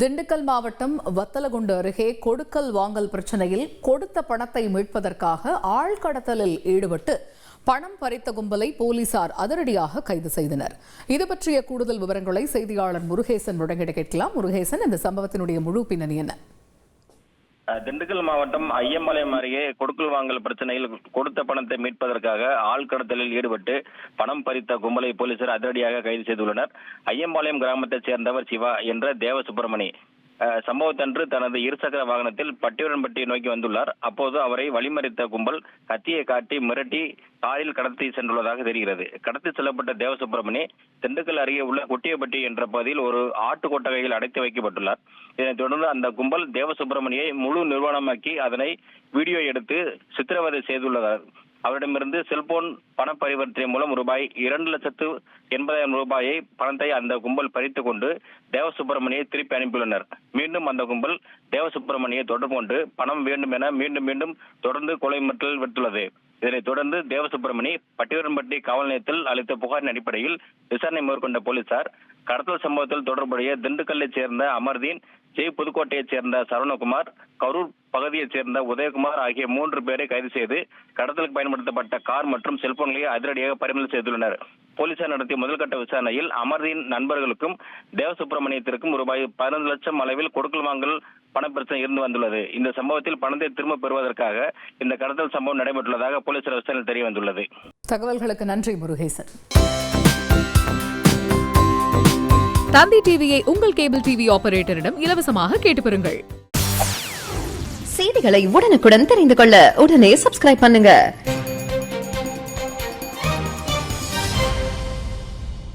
திண்டுக்கல் மாவட்டம் வத்தலகுண்டு அருகே கொடுக்கல் வாங்கல் பிரச்சனையில் கொடுத்த பணத்தை மீட்பதற்காக ஆழ்கடத்தலில் ஈடுபட்டு பணம் பறித்த கும்பலை போலீசார் அதிரடியாக கைது செய்தனர். இது பற்றிய கூடுதல் விவரங்களை செய்தியாளர் முருகேசன் வழங்கிட கேட்கலாம். முருகேசன், இந்த சம்பவத்தினுடைய முழு பின்னணி என்ன? திண்டுக்கல் மாவட்டம் ஐயம்பாளையம் அருகே கொடுக்கல் வாங்கல் பிரச்சனையில் கொடுத்த பணத்தை மீட்பதற்காக ஆழ்கடத்தலில் ஈடுபட்டு பணம் பறித்த கும்பலை போலீசார் அதிரடியாக கைது செய்துள்ளனர். ஐயம்பாளையம் கிராமத்தைச் சேர்ந்தவர் சிவா என்ற தேவசுப்பிரமணி சம்பவத்தன்று தனது இருசக்கர வாகனத்தில் பட்டியூரன்பட்டி நோக்கி வந்துள்ளார். அப்போது அவரை வழிமறித்த கும்பல் கத்தியை காட்டி மிரட்டி காரில் கடத்தி சென்றுள்ளதாக தெரிகிறது. கடத்தி செல்லப்பட்ட தேவசுப்பிரமணி திண்டுக்கல் அருகே உள்ள குட்டியப்பட்டி என்ற பகுதியில் ஒரு ஆட்டு கொட்டகையில் அடைத்து வைக்கப்பட்டுள்ளார். இதனைத் தொடர்ந்து அந்த கும்பல் தேவசுப்பிரமணியை முழு நிர்வாணமாக்கி அதனை வீடியோ எடுத்து சித்திரவதை செய்துள்ளனர். அவரிடமிருந்து செல்போன் பண பரிவர்த்தனை மூலம் ரூபாய் 2,80,000 பணத்தை அந்த கும்பல் பறித்துக் கொண்டு தேவசுப்பிரமணியை திருப்பி அனுப்பியுள்ளனர். மீண்டும் அந்த கும்பல் தேவசுப்பிரமணியை தொடர்பு கொண்டு பணம் வேண்டும் என மீண்டும் தொடர்ந்து கொலை மிரட்டல் விடுத்துள்ளது. இதனைத் தொடர்ந்து தேவசுப்பிரமணி பட்டியூரன்பட்டி காவல் நிலையத்தில் அளித்த புகாரின் அடிப்படையில் விசாரணை மேற்கொண்ட போலீசார் கடத்தல் சம்பவத்தில் தொடர்புடைய திண்டுக்கல்லைச் சேர்ந்த அமர்தீன், புதுக்கோட்டையைச் சேர்ந்த சரவணகுமார், கரூர் பகுதியைச் சேர்ந்த உதயகுமார் ஆகிய 3 பேரை கைது செய்து கடத்தலுக்கு பயன்படுத்தப்பட்ட கார் மற்றும் செல்போன்களை அதிரடியாக பறிமுதல் செய்துள்ளனர். போலீசார் நடத்திய முதல்கட்ட விசாரணையில் அமர்தீன் நண்பர்களுக்கும் தேவசுப்பிரமணியத்திற்கும் ரூபாய் 15 லட்சம் அளவில் கொடுக்கல் வாங்கல் பண பிரச்சனை இருந்து வந்துள்ளது. இந்த சம்பவத்தில் பணத்தை திரும்ப பெறுவதற்காக இந்த கடத்தல் சம்பவம் நடைபெற்றுள்ளதாக போலீசார் விசாரணையில் தெரிய வந்துள்ளது. தகவல்களுக்கு நன்றி முருகேசன். தந்தி டிவியை உங்கள் கேபிள் டிவி ஆபரேட்டரிடம் இலவசமாக கேட்டு பெறுங்கள். செய்திகளை உடனுக்குடன் தெரிந்து கொள்ள உடனே சப்ஸ்கிரைப் பண்ணுங்க.